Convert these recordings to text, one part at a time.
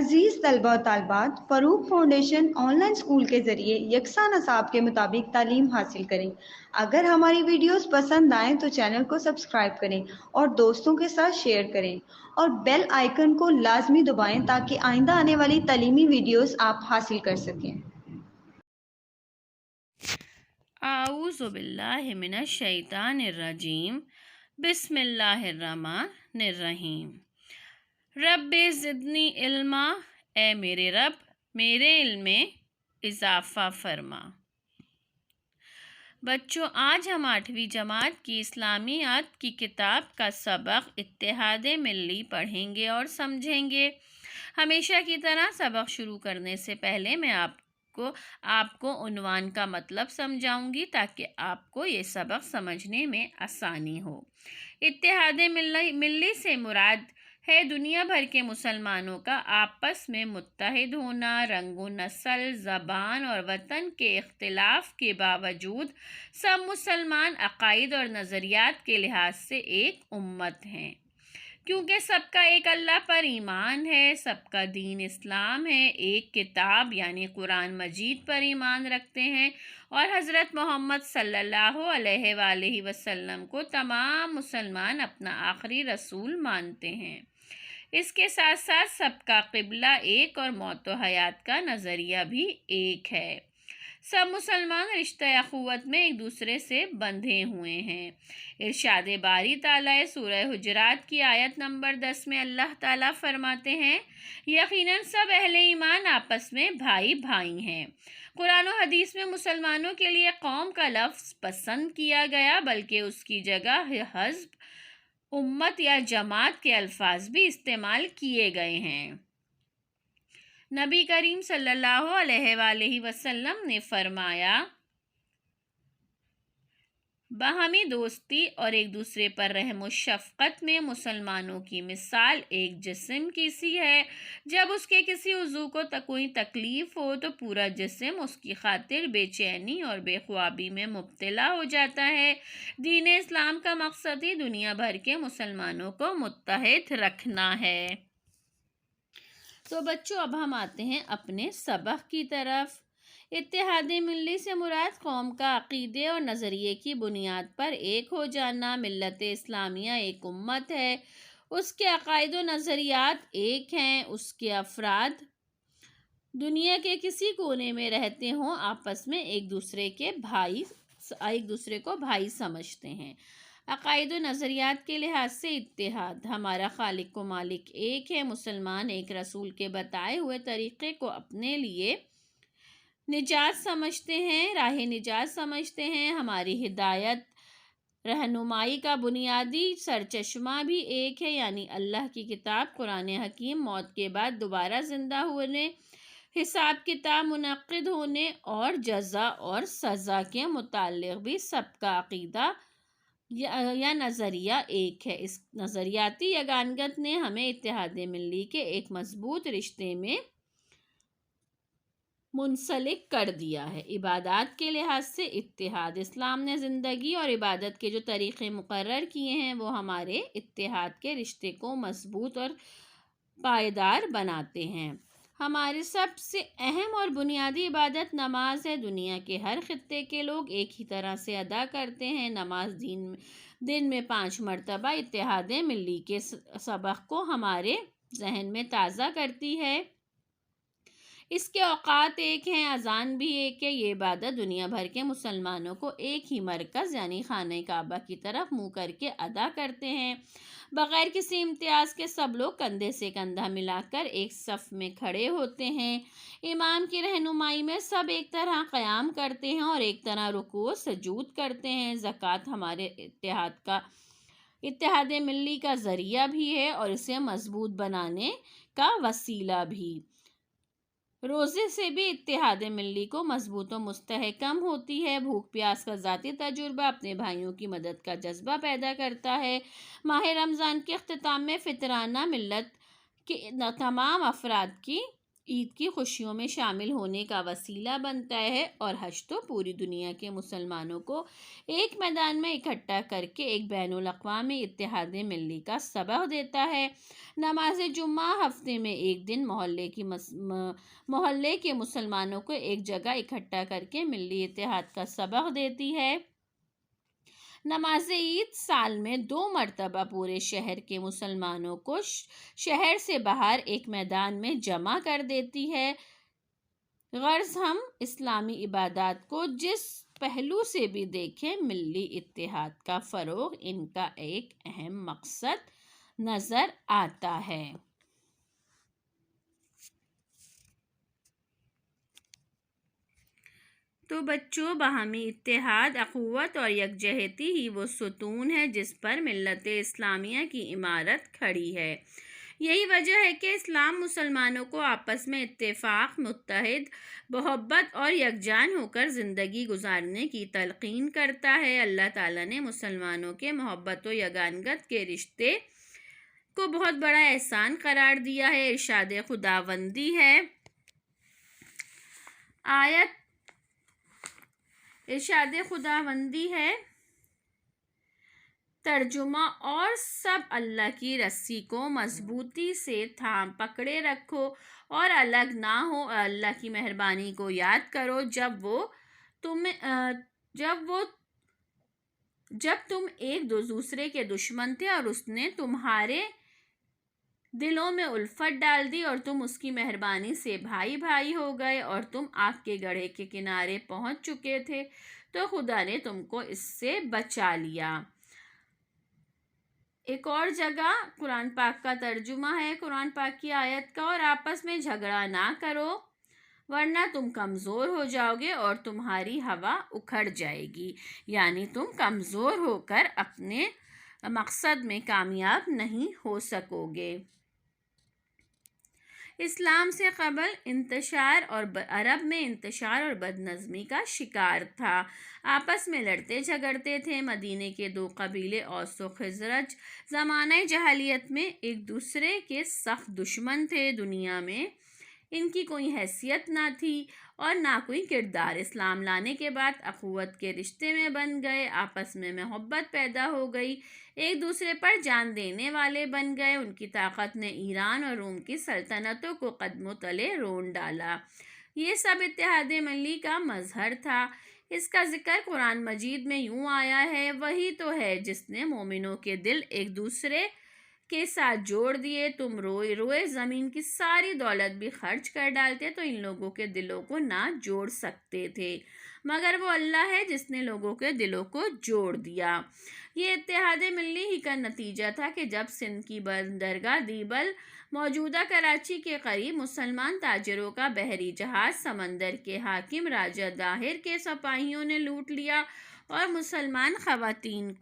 عزیز طلبہ و طالبات، فروغ فاؤنڈیشن آن لائن اسکول کے ذریعے یکساں نصاب کے مطابق تعلیم حاصل کریں۔ اگر ہماری ویڈیوز پسند آئیں تو چینل کو سبسکرائب کریں اور دوستوں کے ساتھ شیئر کریں اور بیل آئیکن کو لازمی دبائیں تاکہ آئندہ آنے والی تعلیمی ویڈیوز آپ حاصل کر سکیں۔ اعوذ باللہ من الشیطان الرجیم، بسم اللہ الرحمن الرحیم۔ رب زدنی علما، اے میرے رب میرے علم میں اضافہ فرما۔ بچوں، آج ہم 8ویں جماعت کی اسلامیات کی کتاب کا سبق اتحاد ملی پڑھیں گے اور سمجھیں گے۔ ہمیشہ کی طرح سبق شروع کرنے سے پہلے میں آپ کو عنوان کا مطلب سمجھاؤں گی تاکہ آپ کو یہ سبق سمجھنے میں آسانی ہو۔ اتحاد ملی سے مراد ہے دنیا بھر کے مسلمانوں کا آپس میں متحد ہونا۔ رنگ و نسل، زبان اور وطن کے اختلاف کے باوجود سب مسلمان عقائد اور نظریات کے لحاظ سے ایک امت ہیں، کیونکہ سب کا ایک اللہ پر ایمان ہے، سب کا دین اسلام ہے، ایک کتاب یعنی قرآن مجید پر ایمان رکھتے ہیں اور حضرت محمد صلی اللہ علیہ وآلہ وسلم کو تمام مسلمان اپنا آخری رسول مانتے ہیں۔ اس کے ساتھ ساتھ سب کا قبلہ ایک اور موت و حیات کا نظریہ بھی ایک ہے۔ سب مسلمان رشتہ اخوت میں ایک دوسرے سے بندھے ہوئے ہیں۔ ارشاد باری تعالیٰ سورہ حجرات کی آیت نمبر 10 میں اللہ تعالیٰ فرماتے ہیں، یقیناً سب اہل ایمان آپس میں بھائی بھائی ہیں۔ قرآن و حدیث میں مسلمانوں کے لیے قوم کا لفظ پسند کیا گیا، بلکہ اس کی جگہ حزب، امت یا جماعت کے الفاظ بھی استعمال کیے گئے ہیں۔ نبی کریم صلی اللہ علیہ وآلہ وسلم نے فرمایا، باہمی دوستی اور ایک دوسرے پر رحم و شفقت میں مسلمانوں کی مثال ایک جسم کی سی ہے۔ جب اس کے کسی عضو کو کوئی تکلیف ہو تو پورا جسم اس کی خاطر بے چینی اور بے خوابی میں مبتلا ہو جاتا ہے۔ دین اسلام کا مقصد ہی دنیا بھر کے مسلمانوں کو متحد رکھنا ہے۔ تو بچوں، اب ہم آتے ہیں اپنے سبق کی طرف۔ اتحاد ملی سے مراد قوم کا عقیدے اور نظریے کی بنیاد پر ایک ہو جانا۔ ملت اسلامیہ ایک امت ہے، اس کے عقائد و نظریات ایک ہیں، اس کے افراد دنیا کے کسی کونے میں رہتے ہوں آپس میں ایک دوسرے کو بھائی سمجھتے ہیں۔ عقائد و نظریات کے لحاظ سے اتحاد، ہمارا خالق و مالک ایک ہے، مسلمان ایک رسول کے بتائے ہوئے طریقے کو اپنے لیے نجات سمجھتے ہیں، راہ نجات سمجھتے ہیں۔ ہماری ہدایت رہنمائی کا بنیادی سرچشمہ بھی ایک ہے، یعنی اللہ کی کتاب قرآن حکیم، موت کے بعد دوبارہ زندہ ہونے، حساب کتاب منعقد ہونے اور جزا اور سزا کے متعلق بھی سب کا عقیدہ یا نظریہ ایک ہے۔ اس نظریاتی یگانگت نے ہمیں اتحاد ملی کے ایک مضبوط رشتے میں منسلک کر دیا ہے۔ عبادات کے لحاظ سے اتحاد، اسلام نے زندگی اور عبادت کے جو طریقے مقرر کیے ہیں وہ ہمارے اتحاد کے رشتے کو مضبوط اور پائیدار بناتے ہیں۔ ہماری سب سے اہم اور بنیادی عبادت نماز ہے۔ دنیا کے ہر خطے کے لوگ ایک ہی طرح سے ادا کرتے ہیں۔ نماز دن میں 5 مرتبہ اتحاد ملی کے سبق کو ہمارے ذہن میں تازہ کرتی ہے۔ اس کے اوقات ایک ہیں، اذان بھی ایک ہے۔ یہ عبادت دنیا بھر کے مسلمانوں کو ایک ہی مرکز یعنی خانہ کعبہ کی طرف منہ کر کے ادا کرتے ہیں۔ بغیر کسی امتیاز کے سب لوگ کندھے سے کندھا ملا کر ایک صف میں کھڑے ہوتے ہیں۔ امام کی رہنمائی میں سب ایک طرح قیام کرتے ہیں اور ایک طرح رکوع و سجود کرتے ہیں۔ زکوٰۃ ہمارے اتحاد ملی کا ذریعہ بھی ہے اور اسے مضبوط بنانے کا وسیلہ بھی۔ روزے سے بھی اتحاد ملی کو مضبوط و مستحکم ہوتی ہے۔ بھوک پیاس کا ذاتی تجربہ اپنے بھائیوں کی مدد کا جذبہ پیدا کرتا ہے۔ ماہ رمضان کے اختتام میں فطرانہ ملت کے تمام افراد کی عید کی خوشیوں میں شامل ہونے کا وسیلہ بنتا ہے، اور حج تو پوری دنیا کے مسلمانوں کو ایک میدان میں اکٹھا کر کے ایک بین الاقوامی اتحاد ملی کا سبق دیتا ہے۔ نماز جمعہ ہفتے میں ایک دن محلے کے مسلمانوں کو ایک جگہ اکٹھا کر کے ملی اتحاد کا سبق دیتی ہے۔ نماز عید سال میں 2 مرتبہ پورے شہر کے مسلمانوں کو شہر سے باہر ایک میدان میں جمع کر دیتی ہے۔ غرض ہم اسلامی عبادات کو جس پہلو سے بھی دیکھیں، ملی اتحاد کا فروغ ان کا ایک اہم مقصد نظر آتا ہے۔ تو بچوں، باہمی اتحاد، اخوت اور یکجہتی ہی وہ ستون ہے جس پر ملت اسلامیہ کی عمارت کھڑی ہے۔ یہی وجہ ہے کہ اسلام مسلمانوں کو آپس میں اتفاق، متحد، محبت اور یکجان ہو کر زندگی گزارنے کی تلقین کرتا ہے۔ اللہ تعالیٰ نے مسلمانوں کے محبت و یگانگت کے رشتے کو بہت بڑا احسان قرار دیا ہے۔ ارشاد خداوندی ہے، ترجمہ، اور سب اللہ کی رسی کو مضبوطی سے تھام پکڑے رکھو اور الگ نہ ہو، اللہ کی مہربانی کو یاد کرو جب تم ایک دوسرے کے دشمن تھے اور اس نے تمہارے دلوں میں الفت ڈال دی اور تم اس کی مہربانی سے بھائی بھائی ہو گئے، اور تم آگ کے گڑھے کے کنارے پہنچ چکے تھے تو خدا نے تم کو اس سے بچا لیا۔ ایک اور جگہ قرآن پاک کا ترجمہ ہے قرآن پاک کی آیت کا، اور آپس میں جھگڑا نہ کرو ورنہ تم کمزور ہو جاؤ گے اور تمہاری ہوا اکھڑ جائے گی، یعنی تم کمزور ہو کر اپنے مقصد میں کامیاب نہیں ہو سکو گے۔ اسلام سے قبل عرب میں انتشار اور بد نظمی کا شکار تھا، آپس میں لڑتے جھگڑتے تھے۔ مدینے کے 2 قبیلے اوس و خزرج زمانہ جاہلیت میں ایک دوسرے کے سخت دشمن تھے، دنیا میں ان کی کوئی حیثیت نہ تھی اور نہ کوئی کردار۔ اسلام لانے کے بعد اخوت کے رشتے میں بن گئے، آپس میں محبت پیدا ہو گئی، ایک دوسرے پر جان دینے والے بن گئے۔ ان کی طاقت نے ایران اور روم کی سلطنتوں کو قدموں تلے رون ڈالا۔ یہ سب اتحاد ملی کا مظہر تھا۔ اس کا ذکر قرآن مجید میں یوں آیا ہے، وہی تو ہے جس نے مومنوں کے دل ایک دوسرے کے ساتھ جوڑ دیے، تم روئے زمین کی ساری دولت بھی خرچ کر ڈالتے تو ان لوگوں کے دلوں کو نہ جوڑ سکتے تھے، مگر وہ اللہ ہے جس نے لوگوں کے دلوں کو جوڑ دیا۔ یہ اتحاد ملی ہی کا نتیجہ تھا کہ جب سندھ کی بندرگاہ دیبل موجودہ کراچی کے قریب مسلمان تاجروں کا بحری جہاز سمندر کے حاکم راجہ داہر کے سپاہیوں نے لوٹ لیا اور مسلمان خواتین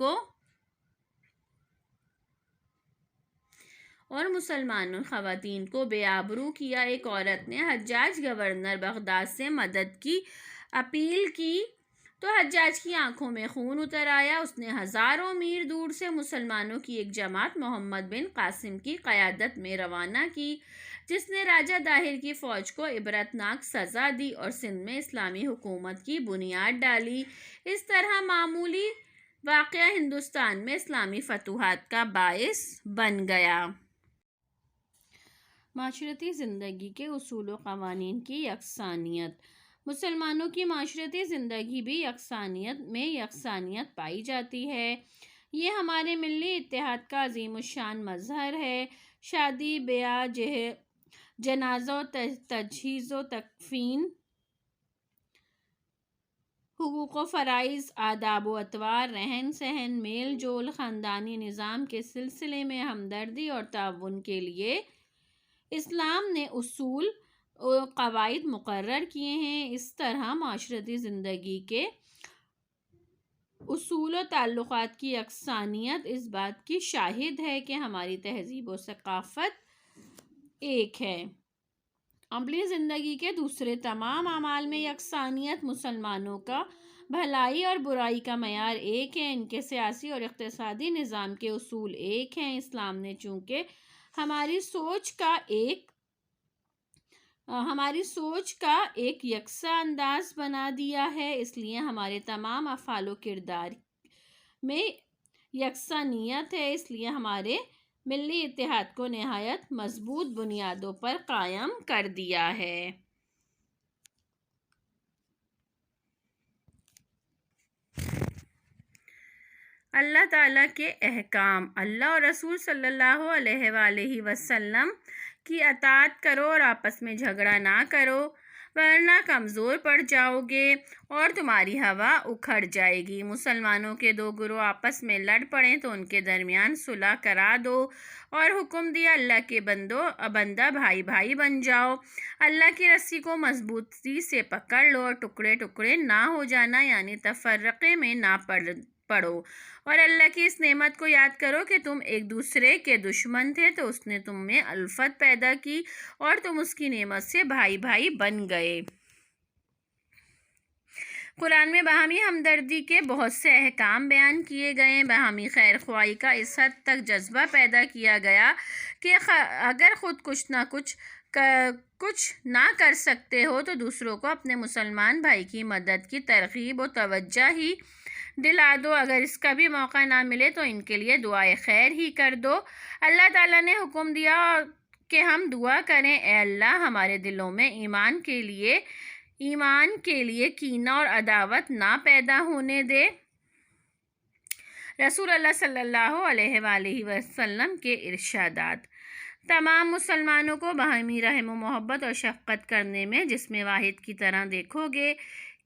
کو بے آبرو کیا۔ ایک عورت نے حجاج گورنر بغداد سے مدد کی اپیل کی تو حجاج کی آنکھوں میں خون اتر آیا۔ اس نے ہزاروں میل دور سے مسلمانوں کی ایک جماعت محمد بن قاسم کی قیادت میں روانہ کی، جس نے راجہ داہر کی فوج کو عبرتناک سزا دی اور سندھ میں اسلامی حکومت کی بنیاد ڈالی۔ اس طرح معمولی واقعہ ہندوستان میں اسلامی فتوحات کا باعث بن گیا۔ معاشرتی زندگی کے اصول و قوانین کی یکسانیت۔ مسلمانوں کی معاشرتی زندگی بھی یکسانیت پائی جاتی ہے۔ یہ ہمارے ملی اتحاد کا عظیم الشان مظہر ہے۔ شادی، بیاہ، جنازہ، تجہیز و تکفین، حقوق و فرائض، آداب و اطوار، رہن سہن، میل جول، خاندانی نظام کے سلسلے میں ہمدردی اور تعاون کے لیے اسلام نے اصول و قواعد مقرر کیے ہیں۔ اس طرح معاشرتی زندگی کے اصول و تعلقات کی یکسانیت اس بات کی شاہد ہے کہ ہماری تہذیب و ثقافت ایک ہے۔ عملی زندگی کے دوسرے تمام اعمال میں یکسانیت، مسلمانوں کا بھلائی اور برائی کا معیار ایک ہے، ان کے سیاسی اور اقتصادی نظام کے اصول ایک ہیں۔ اسلام نے چونکہ ہماری سوچ کا ایک ہماری سوچ کا ایک یکساں انداز بنا دیا ہے، اس لیے ہمارے تمام افعال و کردار میں یکساں نیت ہے، اس لیے ہمارے ملی اتحاد کو نہایت مضبوط بنیادوں پر قائم کر دیا ہے۔ اللہ تعالیٰ کے احکام۔ اللہ اور رسول صلی اللہ علیہ وآلہ وسلم کی اطاعت کرو اور آپس میں جھگڑا نہ کرو، ورنہ کمزور پڑ جاؤ گے اور تمہاری ہوا اکھڑ جائے گی۔ مسلمانوں کے دو گروہ آپس میں لڑ پڑیں تو ان کے درمیان صلح کرا دو، اور حکم دیا اللہ کے بندہ بھائی بھائی بن جاؤ۔ اللہ کی رسی کو مضبوطی سے پکڑ لو اور ٹکڑے ٹکڑے نہ ہو جانا، یعنی تفرقے میں نہ پڑو، اور اللہ کی اس نعمت کو یاد کرو کہ تم ایک دوسرے کے دشمن تھے تو اس نے تم میں الفت پیدا کی اور تم اس کی نعمت سے بھائی بھائی بن گئے۔ قرآن میں باہمی ہمدردی کے بہت سے احکام بیان کیے گئے۔ باہمی خیر خواہی کا اس حد تک جذبہ پیدا کیا گیا کہ اگر خود کچھ نہ کر سکتے ہو تو دوسروں کو اپنے مسلمان بھائی کی مدد کی ترغیب و توجہ ہی دلا دو، اگر اس کا بھی موقع نہ ملے تو ان کے لیے دعائے خیر ہی کر دو۔ اللہ تعالیٰ نے حکم دیا کہ ہم دعا کریں، اے اللہ ہمارے دلوں میں ایمان کے لیے کینہ اور عداوت نہ پیدا ہونے دے۔ رسول اللہ صلی اللہ علیہ وآلہ وسلم کے ارشادات۔ تمام مسلمانوں کو باہمی رحم و محبت اور شفقت کرنے میں جسم واحد کی طرح دیکھو گے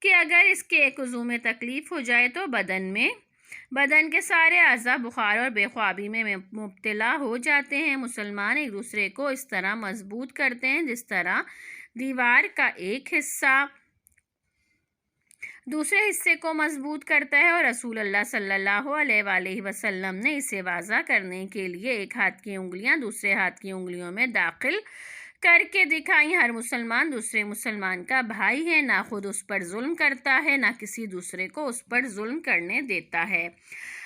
کہ اگر اس کے ایک عضو میں تکلیف ہو جائے تو بدن کے سارے اعضاء بخار اور بے خوابی میں مبتلا ہو جاتے ہیں۔ مسلمان ایک دوسرے کو اس طرح مضبوط کرتے ہیں جس طرح دیوار کا ایک حصہ دوسرے حصے کو مضبوط کرتا ہے، اور رسول اللہ صلی اللہ علیہ وآلہ وسلم نے اسے واضح کرنے کے لیے ایک ہاتھ کی انگلیاں دوسرے ہاتھ کی انگلیوں میں داخل کر کے دکھائیں۔ ہر مسلمان دوسرے مسلمان کا بھائی ہے، نہ خود اس پر ظلم کرتا ہے نہ کسی دوسرے کو اس پر ظلم کرنے دیتا ہے۔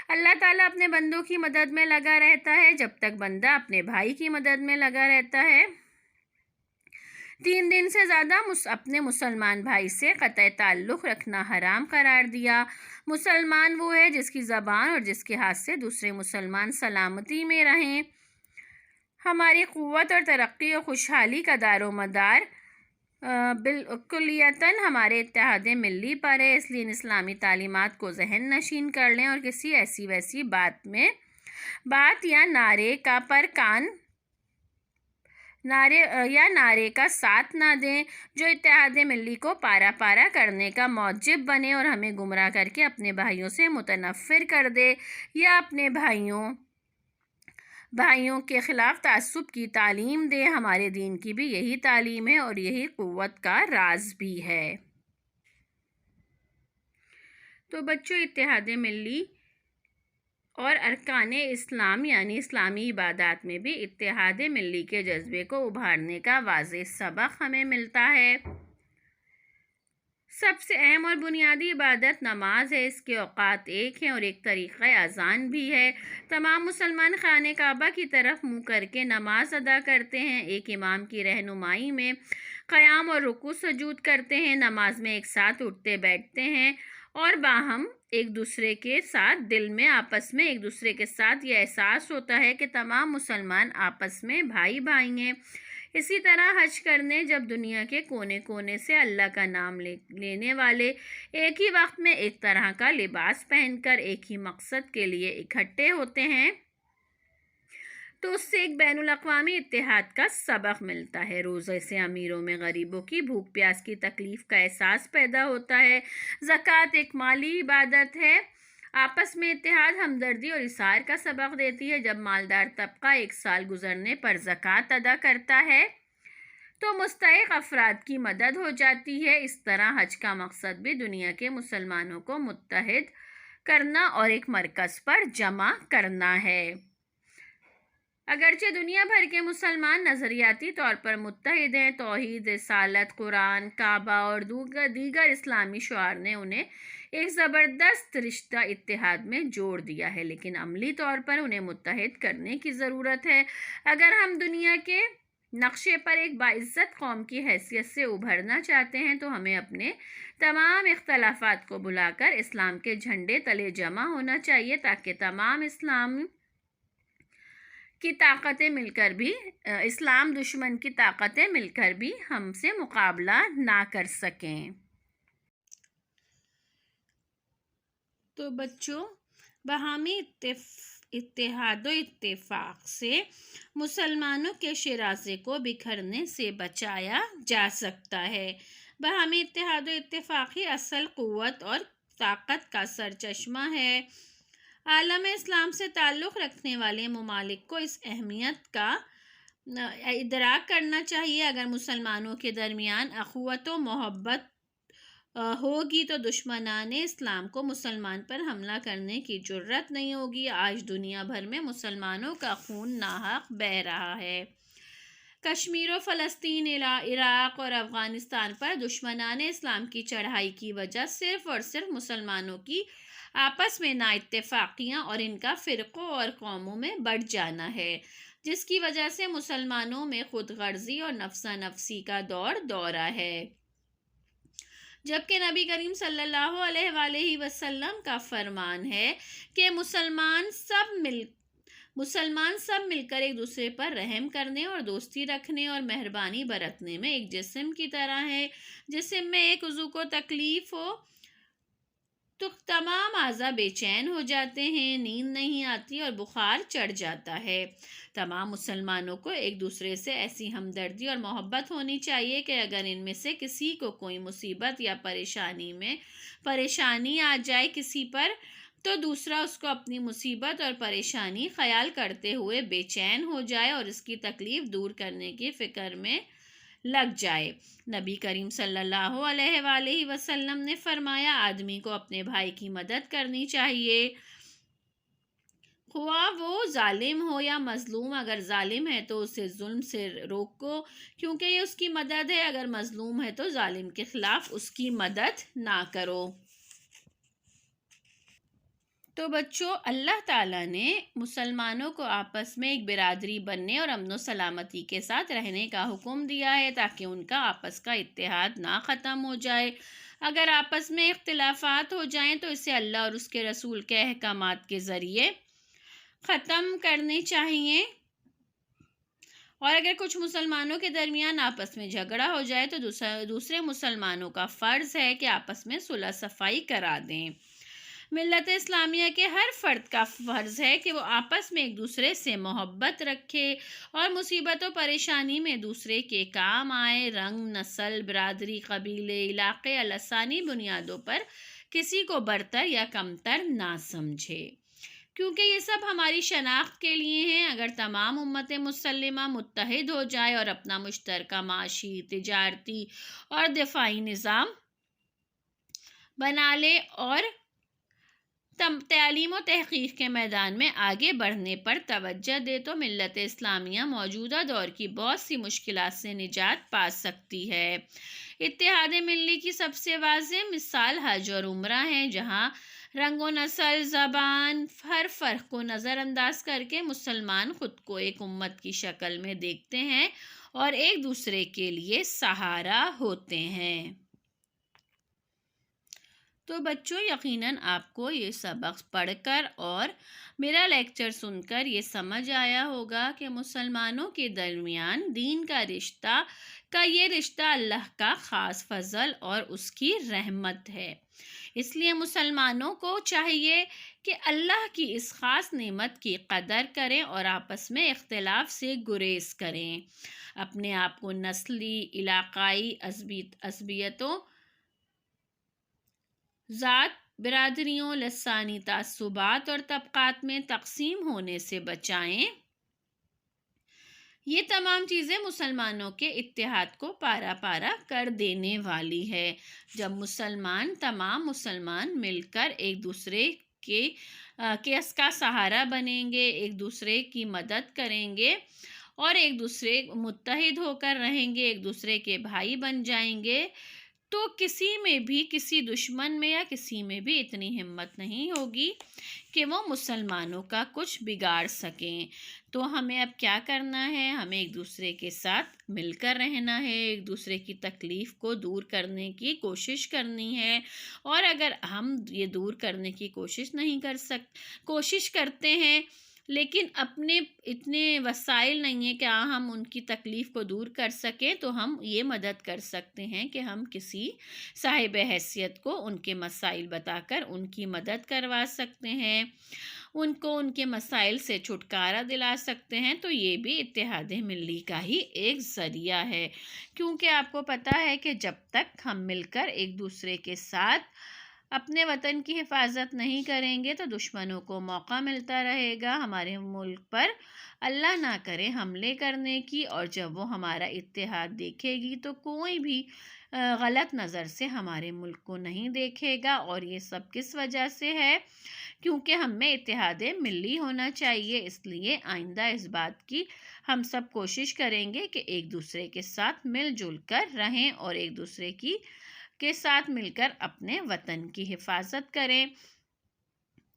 اللہ تعالیٰ اپنے بندوں کی مدد میں لگا رہتا ہے جب تک بندہ اپنے بھائی کی مدد میں لگا رہتا ہے۔ 3 دن سے زیادہ اپنے مسلمان بھائی سے قطع تعلق رکھنا حرام قرار دیا۔ مسلمان وہ ہے جس کی زبان اور جس کے ہاتھ سے دوسرے مسلمان سلامتی میں رہیں۔ ہماری قوت اور ترقی اور خوشحالی کا دار و مدار بالکلیتاً ہمارے اتحاد ملی پر ہے، اس لیے ان اسلامی تعلیمات کو ذہن نشین کر لیں اور کسی ایسی ویسی بات یا نعرے کا ساتھ نہ دیں جو اتحاد ملی کو پارا کرنے کا موجب بنے اور ہمیں گمراہ کر کے اپنے بھائیوں سے متنفر کر دے، یا اپنے بھائیوں کے خلاف تعصب کی تعلیم دے۔ ہمارے دین کی بھی یہی تعلیم ہے اور یہی قوت کا راز بھی ہے۔ تو بچوں، اتحاد ملی اور ارکان اسلام یعنی اسلامی عبادات میں بھی اتحاد ملی کے جذبے کو ابھارنے کا واضح سبق ہمیں ملتا ہے۔ سب سے اہم اور بنیادی عبادت نماز ہے، اس کے اوقات ایک ہیں اور ایک طریقہ اذان بھی ہے۔ تمام مسلمان خانہ کعبہ کی طرف منہ کر کے نماز ادا کرتے ہیں، ایک امام کی رہنمائی میں قیام اور رکوع سجود کرتے ہیں، نماز میں ایک ساتھ اٹھتے بیٹھتے ہیں اور باہم ایک دوسرے کے ساتھ دل میں آپس میں ایک دوسرے کے ساتھ یہ احساس ہوتا ہے کہ تمام مسلمان آپس میں بھائی بھائی ہیں۔ اسی طرح حج کرنے جب دنیا کے کونے کونے سے اللہ کا نام لینے والے ایک ہی وقت میں ایک طرح کا لباس پہن کر ایک ہی مقصد کے لیے اکٹھے ہوتے ہیں تو اس سے ایک بین الاقوامی اتحاد کا سبق ملتا ہے۔ روزے سے امیروں میں غریبوں کی بھوک پیاس کی تکلیف کا احساس پیدا ہوتا ہے۔ زکوٰۃ ایک مالی عبادت ہے، آپس میں اتحاد، ہمدردی اور ایثار کا سبق دیتی ہے۔ جب مالدار طبقہ ایک سال گزرنے پر زکوٰۃ ادا کرتا ہے تو مستحق افراد کی مدد ہو جاتی ہے۔ اس طرح حج کا مقصد بھی دنیا کے مسلمانوں کو متحد کرنا اور ایک مرکز پر جمع کرنا ہے۔ اگرچہ دنیا بھر کے مسلمان نظریاتی طور پر متحد ہیں، توحید، رسالت، قرآن، کعبہ اور دیگر اسلامی شعار نے انہیں ایک زبردست رشتہ اتحاد میں جوڑ دیا ہے، لیکن عملی طور پر انہیں متحد کرنے کی ضرورت ہے۔ اگر ہم دنیا کے نقشے پر ایک باعزت قوم کی حیثیت سے ابھرنا چاہتے ہیں تو ہمیں اپنے تمام اختلافات کو بھلا کر اسلام کے جھنڈے تلے جمع ہونا چاہیے، تاکہ تمام اسلام کی طاقتیں مل کر بھی اسلام دشمن کی طاقتیں مل کر بھی ہم سے مقابلہ نہ کر سکیں۔ تو بچوں، باہمی اتحاد و اتفاق سے مسلمانوں کے شراسے کو بکھرنے سے بچایا جا سکتا ہے۔ باہمی اتحاد و اتفاق ہی اصل قوت اور طاقت کا سرچشمہ ہے۔ عالم اسلام سے تعلق رکھنے والے ممالک کو اس اہمیت کا ادراک کرنا چاہیے۔ اگر مسلمانوں کے درمیان اخوت و محبت ہوگی تو دشمنان اسلام کو مسلمان پر حملہ کرنے کی جرأت نہیں ہوگی۔ آج دنیا بھر میں مسلمانوں کا خون ناحق بہہ رہا ہے۔ کشمیر و فلسطین، عراق اور افغانستان پر دشمنان اسلام کی چڑھائی کی وجہ صرف اور صرف مسلمانوں کی آپس میں نا اتفاقیاں اور ان کا فرقوں اور قوموں میں بڑھ جانا ہے، جس کی وجہ سے مسلمانوں میں خود غرضی اور نفسا نفسی کا دورہ ہے، جبکہ نبی کریم صلی اللہ علیہ وآلہ وسلم کا فرمان ہے کہ مسلمان سب مل کر ایک دوسرے پر رحم کرنے اور دوستی رکھنے اور مہربانی برتنے میں ایک جسم کی طرح ہے۔ جسم میں ایک عضو کو تکلیف ہو تو تمام اعضاء بے چین ہو جاتے ہیں، نیند نہیں آتی اور بخار چڑھ جاتا ہے۔ تمام مسلمانوں کو ایک دوسرے سے ایسی ہمدردی اور محبت ہونی چاہیے کہ اگر ان میں سے کسی کو کوئی مصیبت یا پریشانی آ جائے کسی پر، تو دوسرا اس کو اپنی مصیبت اور پریشانی خیال کرتے ہوئے بے چین ہو جائے اور اس کی تکلیف دور کرنے کی فکر میں لگ جائے۔ نبی کریم صلی اللہ علیہ وآلہ وسلم نے فرمایا، آدمی کو اپنے بھائی کی مدد کرنی چاہیے، خواہ وہ ظالم ہو یا مظلوم۔ اگر ظالم ہے تو اسے ظلم سے روکو، کیونکہ یہ اس کی مدد ہے۔ اگر مظلوم ہے تو ظالم کے خلاف اس کی مدد نہ کرو۔ تو بچوں، اللہ تعالیٰ نے مسلمانوں کو آپس میں ایک برادری بننے اور امن و سلامتی کے ساتھ رہنے کا حکم دیا ہے، تاکہ ان کا آپس کا اتحاد نہ ختم ہو جائے۔ اگر آپس میں اختلافات ہو جائیں تو اسے اللہ اور اس کے رسول کے احکامات کے ذریعے ختم کرنے چاہیے، اور اگر کچھ مسلمانوں کے درمیان آپس میں جھگڑا ہو جائے تو دوسرے مسلمانوں کا فرض ہے کہ آپس میں صلح صفائی کرا دیں۔ ملت اسلامیہ کے ہر فرد کا فرض ہے کہ وہ آپس میں ایک دوسرے سے محبت رکھے اور مصیبت و پریشانی میں دوسرے کے کام آئے۔ رنگ، نسل، برادری، قبیلے، علاقے، لسانی بنیادوں پر کسی کو برتر یا کمتر نہ سمجھے، کیونکہ یہ سب ہماری شناخت کے لیے ہیں۔ اگر تمام امت مسلمہ متحد ہو جائے اور اپنا مشترکہ معاشی، تجارتی اور دفاعی نظام بنا لے اور تعلیم و تحقیق کے میدان میں آگے بڑھنے پر توجہ دے تو ملت اسلامیہ موجودہ دور کی بہت سی مشکلات سے نجات پا سکتی ہے۔ اتحاد ملی کی سب سے واضح مثال حج اور عمرہ ہے، جہاں رنگ و نسل، زبان، ہر فرق کو نظر انداز کر کے مسلمان خود کو ایک امت کی شکل میں دیکھتے ہیں اور ایک دوسرے کے لیے سہارا ہوتے ہیں۔ تو بچوں، یقیناً آپ کو یہ سبق پڑھ کر اور میرا لیکچر سن کر یہ سمجھ آیا ہوگا کہ مسلمانوں کے درمیان دین کا یہ رشتہ اللہ کا خاص فضل اور اس کی رحمت ہے۔ اس لیے مسلمانوں کو چاہیے کہ اللہ کی اس خاص نعمت کی قدر کریں اور آپس میں اختلاف سے گریز کریں، اپنے آپ کو نسلی، علاقائی عصبیتوں، ذات، برادریوں، لسانی تعصبات اور طبقات میں تقسیم ہونے سے بچائیں۔ یہ تمام چیزیں مسلمانوں کے اتحاد کو پارا پارا کر دینے والی ہے۔ جب تمام مسلمان مل کر ایک دوسرے کے کا سہارا بنیں گے، ایک دوسرے کی مدد کریں گے اور ایک دوسرے متحد ہو کر رہیں گے، ایک دوسرے کے بھائی بن جائیں گے، تو کسی میں بھی، کسی دشمن میں یا کسی میں بھی اتنی ہمت نہیں ہوگی کہ وہ مسلمانوں کا کچھ بگاڑ سکیں۔ تو ہمیں اب کیا کرنا ہے؟ ہمیں ایک دوسرے کے ساتھ مل کر رہنا ہے، ایک دوسرے کی تکلیف کو دور کرنے کی کوشش کرنی ہے، اور اگر ہم یہ دور کرنے کی کوشش کرتے ہیں لیکن اپنے اتنے وسائل نہیں ہیں کہ ہم ان کی تکلیف کو دور کر سکیں، تو ہم یہ مدد کر سکتے ہیں کہ ہم کسی صاحب حیثیت کو ان کے مسائل بتا کر ان کی مدد کروا سکتے ہیں، ان کو ان کے مسائل سے چھٹکارا دلا سکتے ہیں۔ تو یہ بھی اتحاد ملی کا ہی ایک ذریعہ ہے، کیونکہ آپ کو پتہ ہے کہ جب تک ہم مل کر ایک دوسرے کے ساتھ اپنے وطن کی حفاظت نہیں کریں گے تو دشمنوں کو موقع ملتا رہے گا ہمارے ملک پر اللہ نہ کرے حملے کرنے کی، اور جب وہ ہمارا اتحاد دیکھے گی تو کوئی بھی غلط نظر سے ہمارے ملک کو نہیں دیکھے گا۔ اور یہ سب کس وجہ سے ہے؟ کیونکہ ہم میں اتحاد ملی ہونا چاہیے۔ اس لیے آئندہ اس بات کی ہم سب کوشش کریں گے کہ ایک دوسرے کے ساتھ مل جل کر رہیں اور ایک دوسرے کے ساتھ مل کر اپنے وطن کی حفاظت کریں۔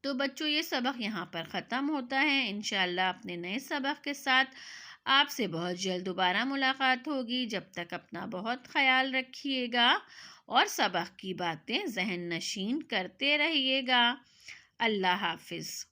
تو بچوں، یہ سبق یہاں پر ختم ہوتا ہے۔ انشاءاللہ اپنے نئے سبق کے ساتھ آپ سے بہت جلد دوبارہ ملاقات ہوگی۔ جب تک اپنا بہت خیال رکھیے گا اور سبق کی باتیں ذہن نشین کرتے رہیے گا۔ اللہ حافظ۔